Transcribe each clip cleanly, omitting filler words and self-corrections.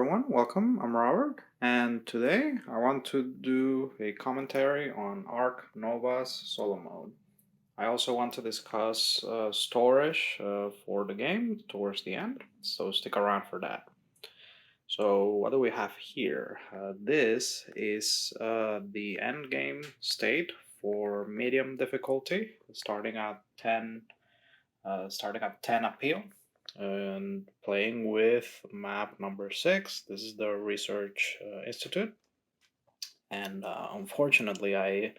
everyone. Welcome. I'm Robert, and today I want to do a commentary on Ark Nova's solo mode. I also want to discuss storage for the game towards the end, so stick around for that. So, what do we have here? This is the end game state for medium difficulty, starting at 10 appeal and playing with map number 6. This is the Research Institute. And unfortunately, I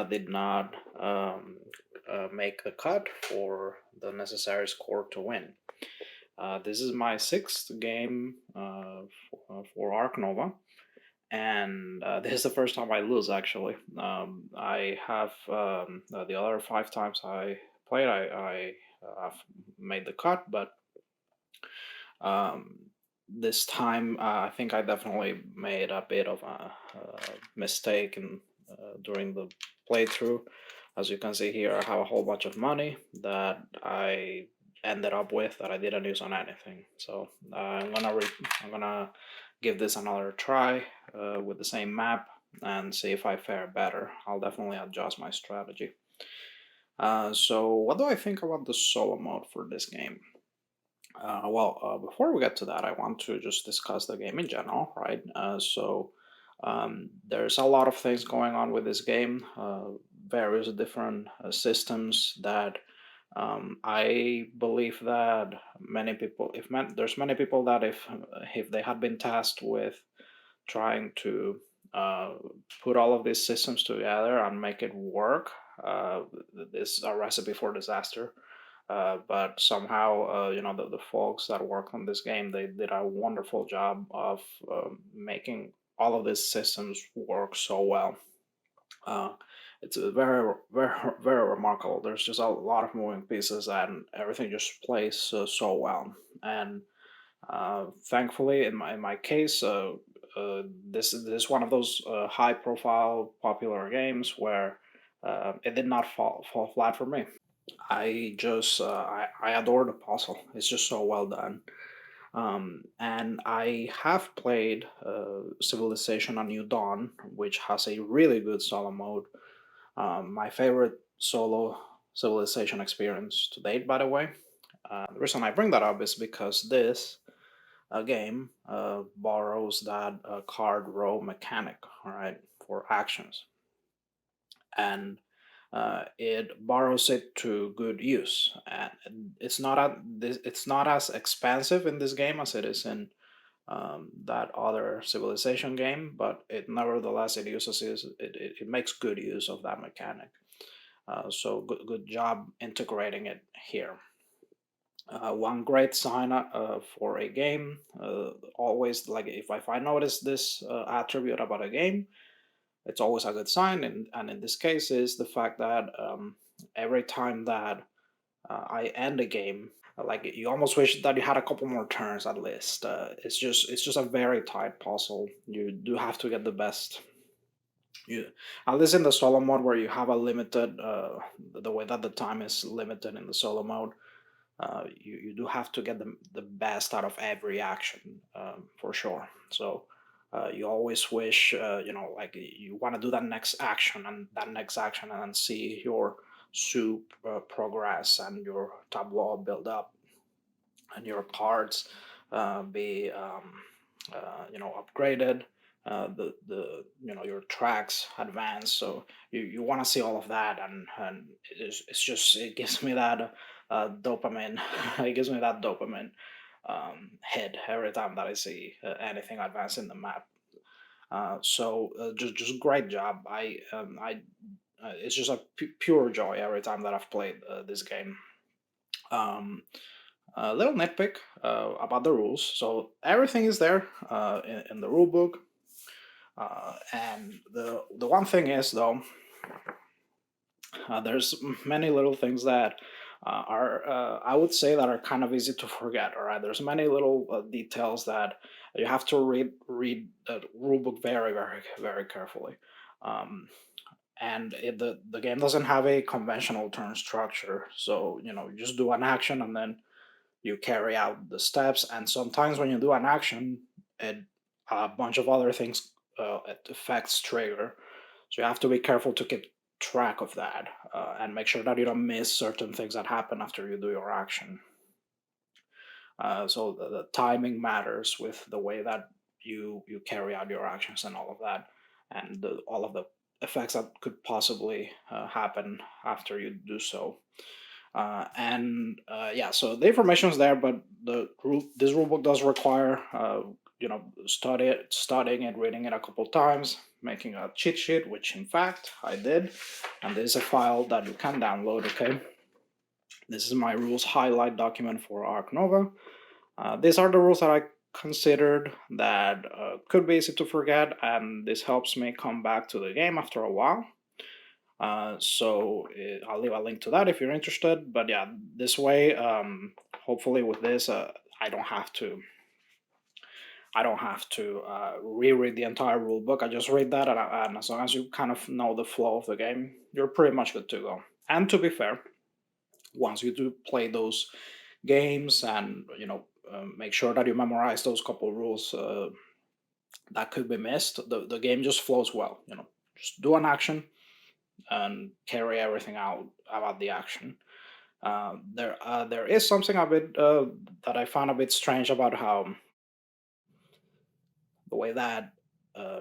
did not make the cut for the necessary score to win. This is my sixth game for Ark Nova, and this is the first time I lose. Actually, I have the other five times I played, I have made the cut, but um, this time I think I definitely made a bit of a mistake during the playthrough. As you can see here, I have a whole bunch of money that I ended up with that I didn't use on anything. So I'm gonna give this another try with the same map and see if I fare better. I'll definitely adjust my strategy. So what do I think about the solo mode for this game? Before we get to that, I want to just discuss the game in general, right? There's a lot of things going on with this game, various different systems that I believe that there's many people that if they had been tasked with trying to uh, put all of these systems together and make it work, uh, this is a recipe for disaster. But somehow, the folks that work on this game, they did a wonderful job of making all of these systems work so well. Uh, it's very, very, very remarkable. There's just a lot of moving pieces, and everything just plays so well. And thankfully, in my case, this is one of those high profile popular games where it did not fall flat for me. I adore the puzzle. It's just so well done. And I have played Civilization: A New Dawn, which has a really good solo mode. My favorite solo Civilization experience to date, by the way. The reason I bring that up is because this game borrows that card row mechanic, all right, for actions, and it borrows it to good use. And it's not as expansive in this game as it is in that other Civilization game, but it nevertheless it makes good use of that mechanic. So good job integrating it here. One great sign for a game, always like if I notice this attribute about a game, it's always a good sign. And in this case, is the fact that every time that I end a game, like you almost wish that you had a couple more turns at least. It's just a very tight puzzle. You do have to get the best. You At least in the solo mode where you have a limited, the way that the time is limited in the solo mode, you do have to get the best out of every action, for sure. So you always wish, like you want to do that next action and that next action and then see your soup progress and your tableau build up and your cards be upgraded. Your tracks advance, so you want to see all of that, and it gives me that dopamine. It gives me that dopamine hit every time that I see anything advance in the map. Just great job. I It's just a pure joy every time that I've played this game. Um, a little nitpick about the rules. So everything is there in the rule book. And the one thing is though, there's many little things that are I would say that are kind of easy to forget. All right, there's many little details that you have to read the rule book very very carefully. Um, and the game doesn't have a conventional turn structure, so you just do an action and then you carry out the steps. And sometimes when you do an action, and a bunch of other things effects trigger. So you have to be careful to keep track of that and make sure that you don't miss certain things that happen after you do your action. So the timing matters with the way that you carry out your actions and all of that, and all of the effects that could possibly happen after you do so. And yeah, so the information is there, but this rule book does require studying and reading it a couple times, making a cheat sheet, which in fact I did, and there's a file that you can download. Okay, this is my rules highlight document for Arc Nova. These are the rules that I considered that could be easy to forget, and this helps me come back to the game after a while. I'll leave a link to that if you're interested. But yeah, this way, hopefully with this, I don't have to. I don't have to reread the entire rule book. I just read that, and as long as you kind of know the flow of the game, you're pretty much good to go. And to be fair, once you do play those games, and make sure that you memorize those couple rules that could be missed, the game just flows well. Just do an action and carry everything out about the action. There is something a bit that I found a bit strange about how the way that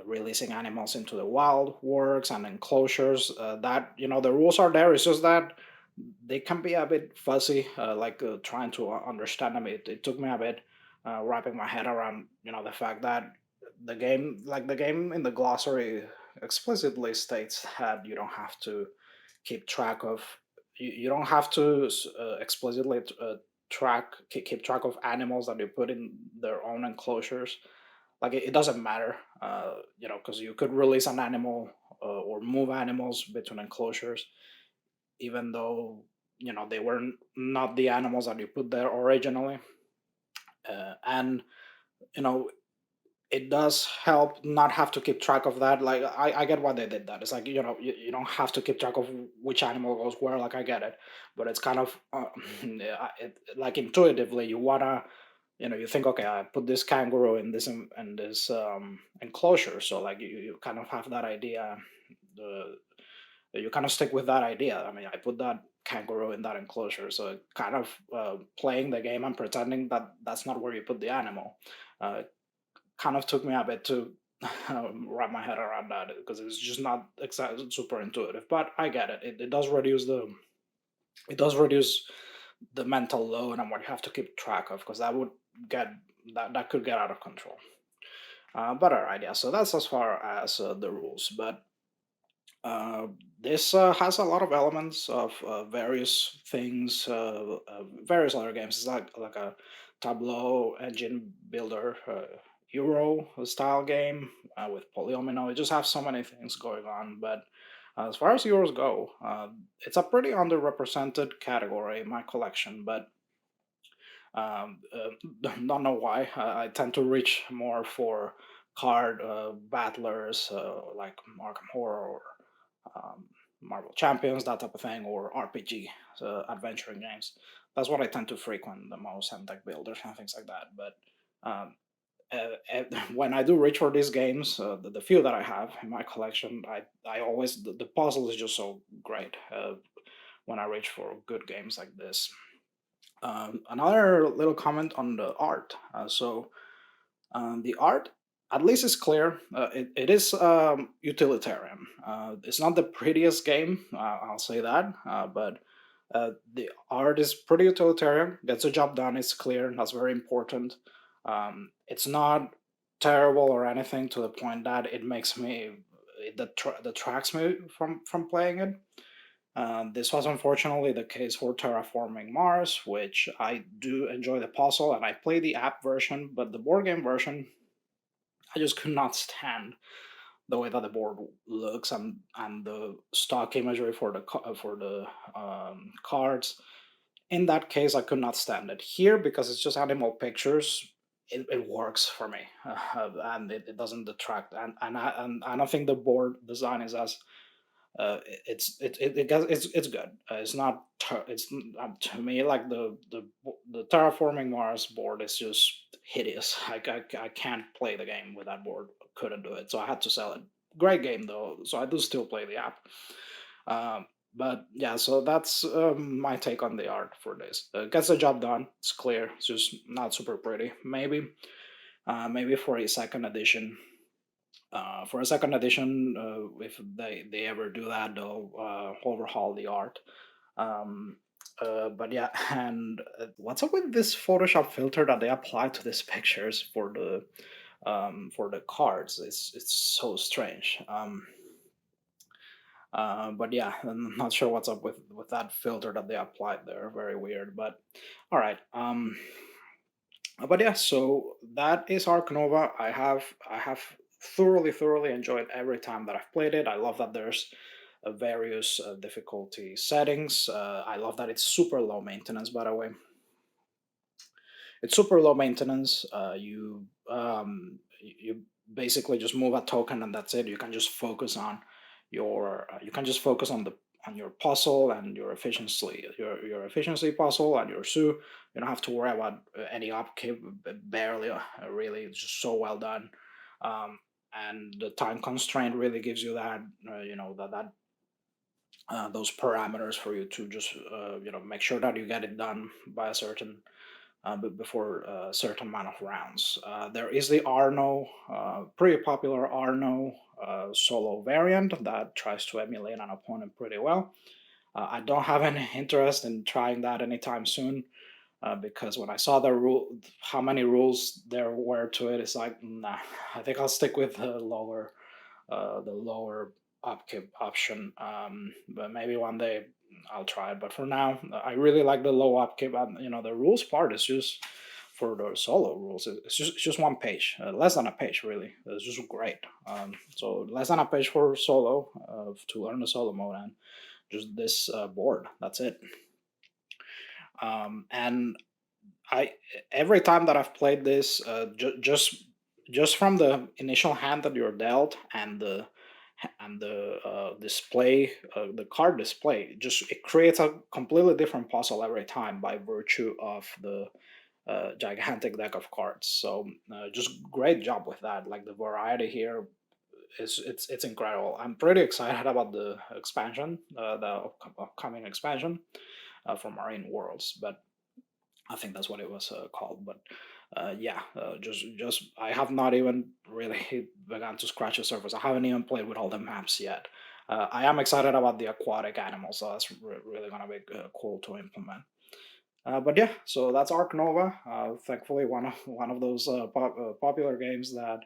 releasing animals into the wild works and enclosures. That the rules are there. It's just that they can be a bit fuzzy. Like trying to understand them. It took me a bit wrapping my head around the fact that the game in the glossary explicitly states that you don't have to keep track of you don't have to explicitly keep track of animals that you put in their own enclosures. Like it doesn't matter, because you could release an animal or move animals between enclosures, even though they were not the animals that you put there originally. And you know it does help not have to keep track of that. Like I get why they did that. It's like you don't have to keep track of which animal goes where. Like I get it, but it's kind of yeah, like intuitively you wanna you think, okay, I put this kangaroo in this in this enclosure, so like you kind of have that idea. The You kind of stick with that idea. I mean, I put that kangaroo in that enclosure, so kind of playing the game and pretending that that's not where you put the animal. Kind of took me a bit to wrap my head around that because it's just not exactly super intuitive. But I get it. It does reduce the mental load and what you have to keep track of, because get that could get out of control. But all right, yeah. So that's as far as the rules. But this has a lot of elements of various things, various other games. It's like a Tableau engine builder, Euro style game with polyomino. It just has so many things going on. But as far as Euros go, it's a pretty underrepresented category in my collection. But don't know why. I tend to reach more for card battlers like Arkham Horror or um, Marvel Champions, that type of thing, or RPG, so adventuring games. That's what I tend to frequent the most, and deck builders and things like that. But um, when I do reach for these games, the few that I have in my collection, I always the puzzle is just so great when I reach for good games like this. Another little comment on the art. The art, at least, is clear. It is utilitarian. It's not the prettiest game, I'll say that, but the art is pretty utilitarian. Gets the job done. It's clear. That's very important. It's not terrible or anything to the point that it makes me it detracts me from playing it. This was unfortunately the case for Terraforming Mars, which I do enjoy the puzzle and I play the app version, but the board game version, I just could not stand the way that the board looks and the stock imagery for the cards. In that case, I could not stand it. Here, because it's just animal pictures, it works for me, and it doesn't detract. And I don't think the board design is as it's good. It's not. It's to me like the terraforming Mars board is just hideous. I can't play the game with that board. Couldn't do it, so I had to sell it. Great game though, so I do still play the app. Um, but yeah, so that's my take on the art for this. Gets the job done. It's clear. It's just not super pretty. Maybe for a second edition. For a second edition, if they ever do that, they'll overhaul the art. Um, but yeah, and what's up with this Photoshop filter that they apply to these pictures for the cards? It's so strange. But yeah, I'm not sure what's up with that filter that they applied there. Very weird. But all right. But yeah, so that is Ark Nova. I have thoroughly enjoyed every time that I've played it. I love that there's various difficulty settings. I love that it's super low maintenance. By the way, it's super low maintenance. You basically just move a token and that's it. You can just focus on you can just focus on your puzzle and your efficiency puzzle and your zoo. You don't have to worry about any upkeep. Barely, really. It's just so well done. Um, and the time constraint really gives you that that those parameters for you to just make sure that you get it done by a certain before a certain amount of rounds. There is the Arno, pretty popular Arno solo variant that tries to emulate an opponent pretty well. I don't have any interest in trying that anytime soon because when I saw how many rules there were to it, it's like, nah. I think I'll stick with the lower upkeep option. But maybe one day I'll try it. But for now, I really like the low upkeep. And the rules part is just for the solo rules. It's just one page, less than a page really. It's just great. So less than a page for solo to learn the solo mode and just this board. That's it. And I every time that I've played this, just from the initial hand that you're dealt and the display, the card display, just it creates a completely different puzzle every time by virtue of the gigantic deck of cards. So just great job with that. Like the variety here is it's incredible. I'm pretty excited about the expansion, the upcoming expansion for Marine Worlds, but I think that's what it was called. But yeah, just I have not even really begun to scratch the surface. I haven't even played with all the maps yet. I am excited about the aquatic animals, so that's really gonna be cool to implement. But yeah, so that's Ark Nova. Thankfully, one of those popular games that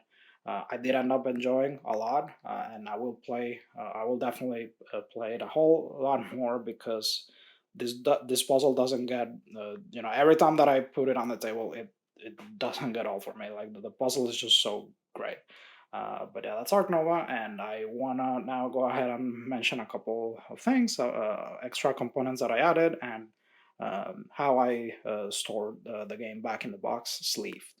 I did end up enjoying a lot, and I will play. I will definitely play it a whole lot more because this puzzle doesn't get every time that I put it on the table, it doesn't get old for me. Like the puzzle is just so great. But yeah, that's Ark Nova, and I wanna now go ahead and mention a couple of things, extra components that I added, and how I stored the game back in the box sleeve.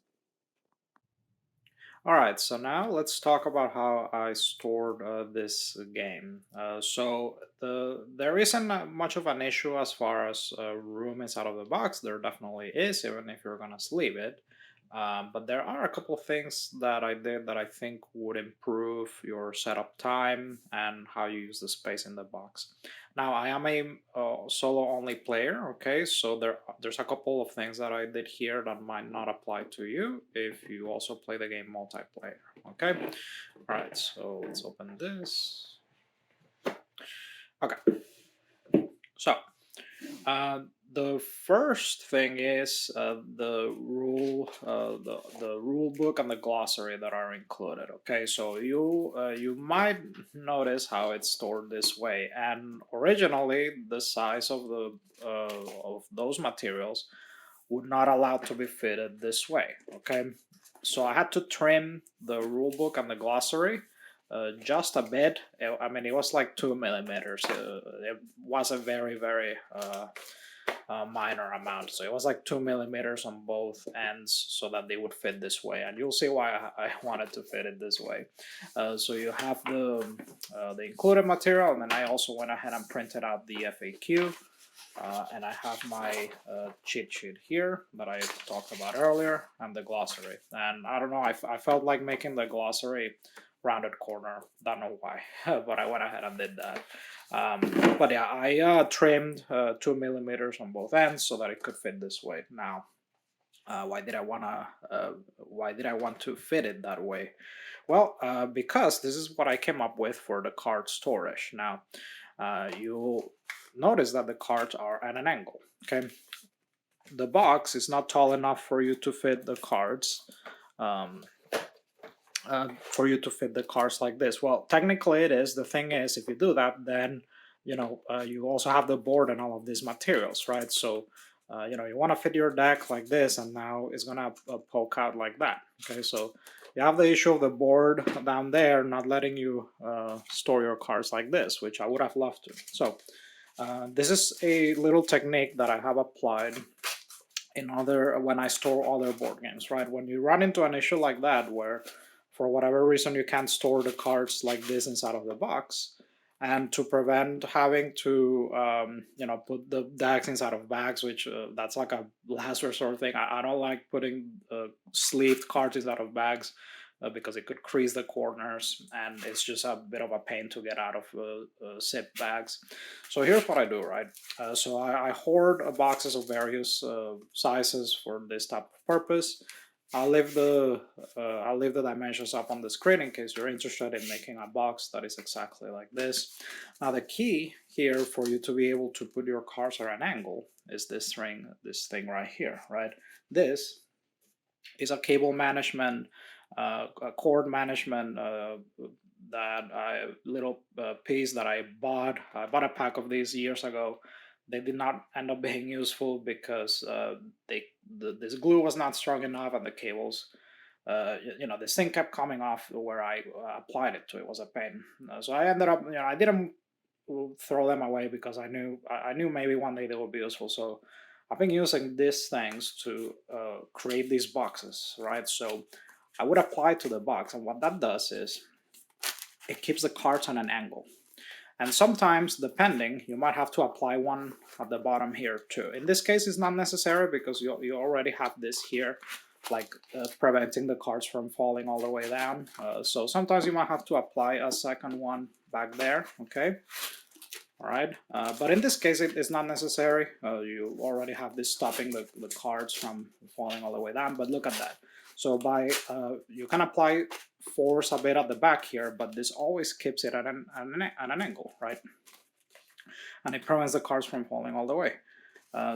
All right, so now let's talk about how I stored this game. So there isn't much of an issue as far as room is out of the box. There definitely is, even if you're gonna sleeve it. But there are a couple of things that I did that I think would improve your setup time and how you use the space in the box. Now, I am a solo only player, okay? So there's a couple of things that I did here that might not apply to you if you also play the game multiplayer, okay? All right, so let's open this. Okay, so the first thing is the rule book and the glossary that are included. Okay, so you might notice how it's stored this way, and originally the size of those materials would not allow to be fitted this way. Okay, so I had to trim the rule book and the glossary just a bit. I mean, it was like 2 millimeters. It was a very minor amount. So it was like 2 millimeters on both ends so that they would fit this way. And you'll see why I wanted to fit it this way. So you have the included material, and then I also went ahead and printed out the FAQ. And I have my cheat sheet here that I talked about earlier, and the glossary. And I don't know, I felt like making the glossary rounded corner. Don't know why, but I went ahead and did that. But yeah, I trimmed 2 millimeters on both ends so that it could fit this way. Now, why did I want to fit it that way? Well, because this is what I came up with for the card storage. Now, you'll notice that the cards are at an angle. Okay, the box is not tall enough for you to fit the cards. Um, like this. Well, technically it is. The thing is, if you do that, then you also have the board and all of these materials, right? So you want to fit your deck like this, and now it's gonna poke out like that. Okay, so you have the issue of the board down there not letting you store your cards like this, which I would have loved to. So this is a little technique that I have applied in other when I store other board games, right? When you run into an issue like that where for whatever reason you can't store the cards like this inside of the box, and to prevent having to put the decks inside of bags, which that's like a last resort thing. I don't like putting sleeved cards inside of bags because it could crease the corners and it's just a bit of a pain to get out of zip bags. So here's what I do, right? So I hoard boxes of various sizes for this type of purpose. I'll leave the dimensions up on the screen in case you're interested in making a box that is exactly like this. Now the key here for you to be able to put your cards at an angle is this thing right here, right? This is a cable management, a cord management little piece that I bought. I bought a pack of these years ago. They did not end up being useful because this glue was not strong enough, and the cables. This thing kept coming off where I applied it to. It was a pain. So I ended up, I didn't throw them away because I knew maybe one day they would be useful. So I've been using these things to create these boxes, right? So I would apply to the box, and what that does is it keeps the cards on an angle. And sometimes, depending, you might have to apply one at the bottom here too. In this case, it's not necessary because you already have this here, like preventing the cards from falling all the way down. So sometimes you might have to apply a second one back there, okay? All right, but in this case, it is not necessary. You already have this stopping the cards from falling all the way down, but look at that. So you can apply force a bit at the back here, but this always keeps it at an angle, right? And it prevents the cards from falling all the way.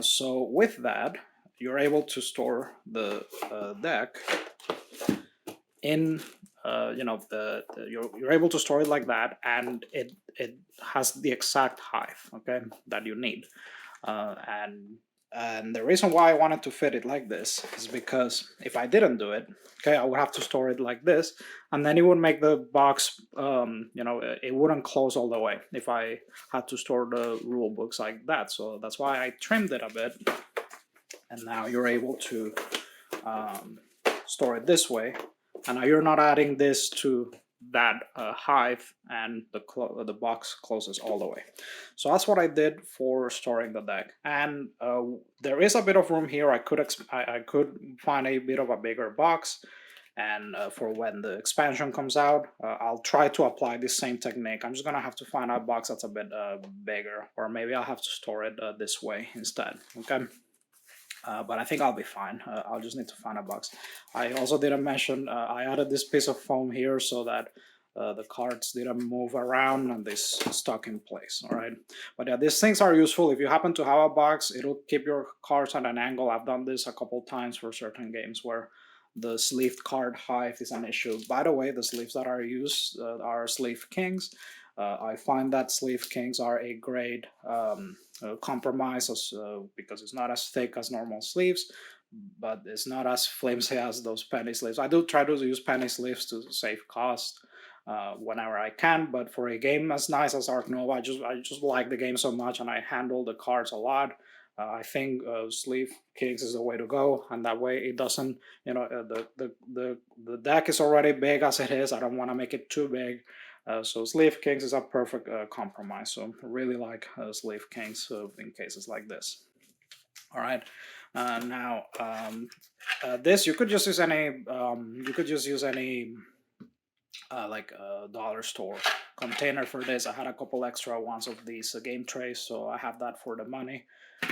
So with that, you're able to store the deck in you're able to store it like that, and it has the exact height, okay, that you need. And the reason why I wanted to fit it like this is because if I didn't do it, okay, I would have to store it like this, and then it would make the box, it wouldn't close all the way if I had to store the rule books like that. So that's why I trimmed it a bit, and now you're able to store it this way. And now you're not adding this to that height, and the box closes all the way. So that's what I did for storing the deck. And there is a bit of room here. I could find a bit of a bigger box, and for when the expansion comes out, I'll try to apply this same technique. I'm just gonna have to find a box that's a bit bigger, or maybe I'll have to store it this way instead. Okay. But I think I'll be fine. I'll just need to find a box. I also didn't mention I added this piece of foam here so that the cards didn't move around and they stuck in place. All right. But yeah, these things are useful. If you happen to have a box, it'll keep your cards at an angle. I've done this a couple times for certain games where the sleeved card height is an issue. By the way, the sleeves that are used are sleeve kings. I find that sleeve kings are a great compromise because it's not as thick as normal sleeves, but it's not as flimsy as those penny sleeves. I do try to use penny sleeves to save cost whenever I can, but for a game as nice as Ark Nova, I just like the game so much, and I handle the cards a lot. I think sleeve kings is the way to go, and that way it doesn't, the deck is already big as it is. I don't want to make it too big. So Slave Kings is a perfect compromise. So I really like Slave Kings in cases like this. All right. Now, this you could just use any. You could just use any like a dollar store container for this. I had a couple extra ones of these game trays, so I have that for the money.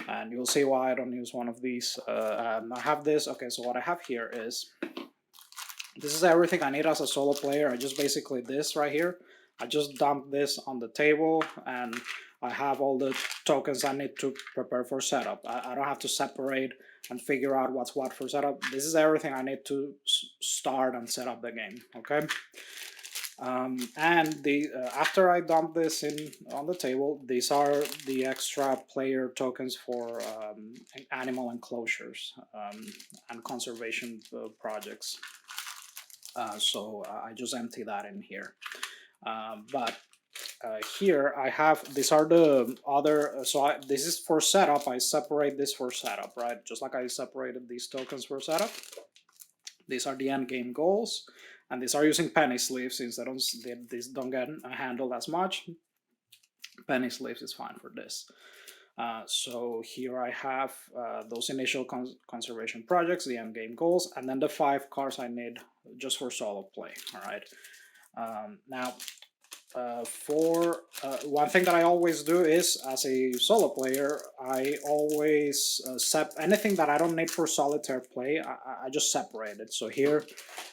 And you'll see why I don't use one of these. I have this. Okay, so what I have here is this is everything I need as a solo player. I just basically this right here. I just dump this on the table and I have all the tokens I need to prepare for setup. I don't have to separate and figure out what's what for setup. This is everything I need to start and set up the game. Okay. And the after I dump this in on the table, these are the extra player tokens for animal enclosures and conservation projects. So I just empty that in here. But here I have, these are the other, this is for setup. I separate this for setup, right? Just like I separated these tokens for setup. These are the end game goals, and these are using penny sleeves since these don't get handled as much. Penny sleeves is fine for this. So here I have those initial conservation projects, the end game goals, and then the 5 cards I need just for solo play. All right. Now, for one thing that I always do is, as a solo player, I always anything that I don't need for solitaire play, I just separate it. So here,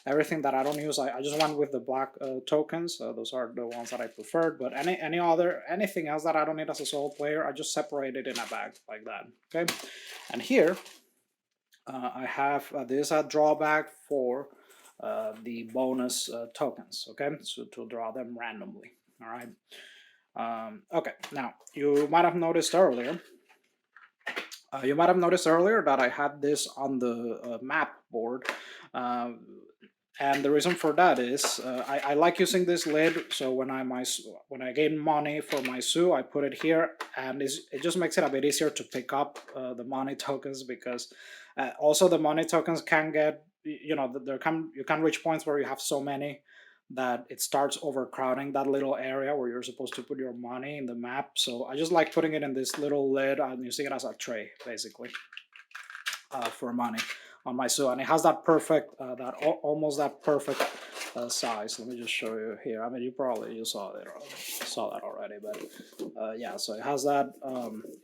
everything that I don't use, I just went with the black tokens. Those are the ones that I preferred. But anything else that I don't need as a solo player, I just separate it in a bag like that. Okay, and here I have this is a drawback for the bonus tokens. Okay, so to draw them randomly. All right. Okay, now you might have noticed earlier. That I had this on the map board, and the reason for that is I like using this lid. So when I gain money for my zoo, I put it here, and it just makes it a bit easier to pick up the money tokens, because also the money tokens can get, you can reach points where you have so many that it starts overcrowding that little area where you're supposed to put your money in the map. So I just like putting it in this little lid and using it as a tray, basically, for money on my zoo, and it has that perfect, almost that perfect size. Let me just show you here. I mean, you saw that already, but yeah. So it has that.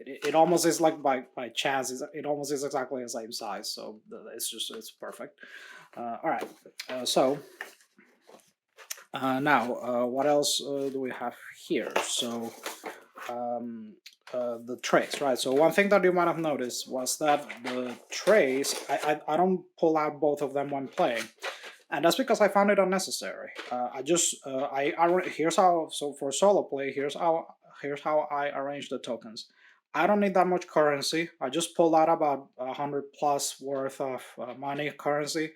It almost is like by chance. It almost is exactly the same size. So it's perfect. All right. So now, what else do we have here? So, the trays, right? So one thing that you might have noticed was that the trays, I don't pull out both of them when playing, and that's because I found it unnecessary. Here's how. So for solo play, here's how I arrange the tokens. I don't need that much currency. I just pull out about 100 plus worth of money currency.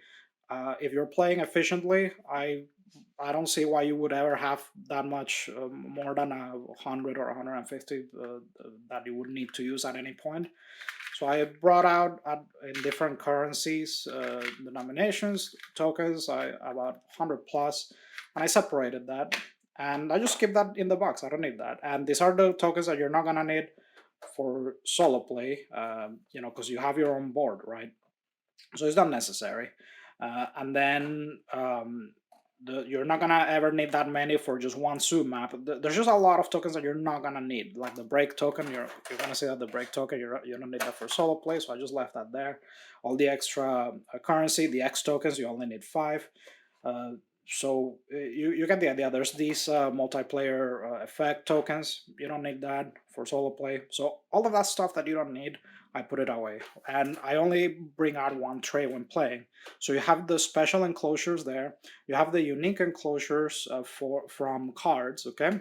If you're playing efficiently, I don't see why you would ever have that much more than 100 or 150 that you would need to use at any point. So I brought out in different currencies denominations tokens, about 100 plus, and I separated that, and I just keep that in the box. I don't need that, and these are the tokens that you're not gonna need for solo play, because you have your own board, right? So it's not necessary. And then you're not gonna ever need that many for just one zoo map. There's just a lot of tokens that you're not gonna need, like the break token. You're gonna see that the break token you don't need that for solo play, so I just left that there. All the extra currency, the X tokens, you only need 5. Uh, so you get the idea. There's these multiplayer effect tokens. You don't need that for solo play. So all of that stuff that you don't need, I put it away, and I only bring out one tray when playing. So you have the special enclosures there. You have the unique enclosures from cards, okay,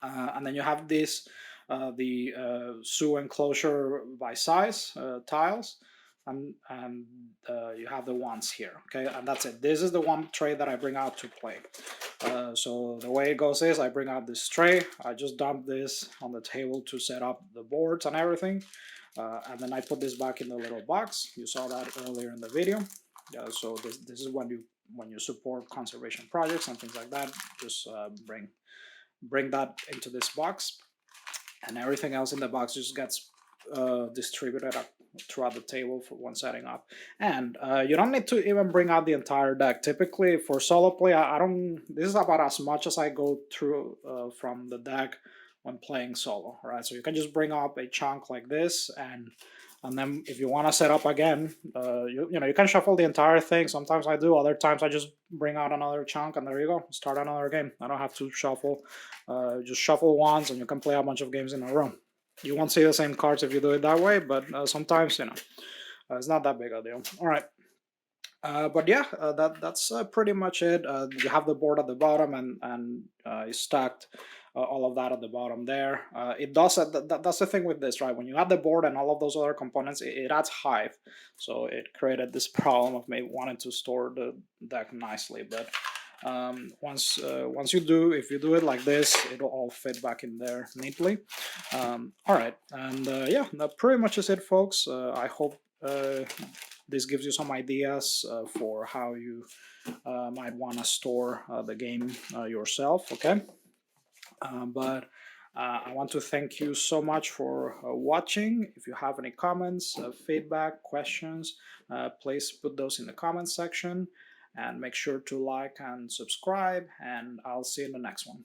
and then you have this the zoo enclosure by size tiles, and you have the ones here, okay, and that's it. This is the one tray that I bring out to play. So the way it goes is I bring out this tray, I just dump this on the table to set up the boards and everything, and then I put this back in the little box. You saw that earlier in the video. So this is when you when you support conservation projects and things like that, just bring that into this box, and everything else in the box just gets distributed throughout the table for one setting up. And you don't need to even bring out the entire deck. Typically, for solo play, I don't. This is about as much as I go through from the deck when playing solo. Right, so you can just bring up a chunk like this, and then if you want to set up again, you know, you can shuffle the entire thing. Sometimes I do. Other times I just bring out another chunk, and there you go. Start another game. I don't have to shuffle. Just shuffle once, and you can play a bunch of games in a row. You won't see the same cards if you do it that way, but sometimes, you know, it's not that big a deal. All right. But yeah, that's pretty much it. You have the board at the bottom, and it's stacked all of that at the bottom there. It does that's the thing with this, right? When you have the board and all of those other components, it adds height, so it created this problem of maybe wanting to store the deck nicely. But once you do, if you do it like this, it'll all fit back in there neatly. All right, and yeah, that pretty much is it, folks. I hope this gives you some ideas for how you might want to store the game yourself. Okay, but I want to thank you so much for watching. If you have any comments, feedback, questions, please put those in the comments section, and make sure to like and subscribe, and I'll see you in the next one.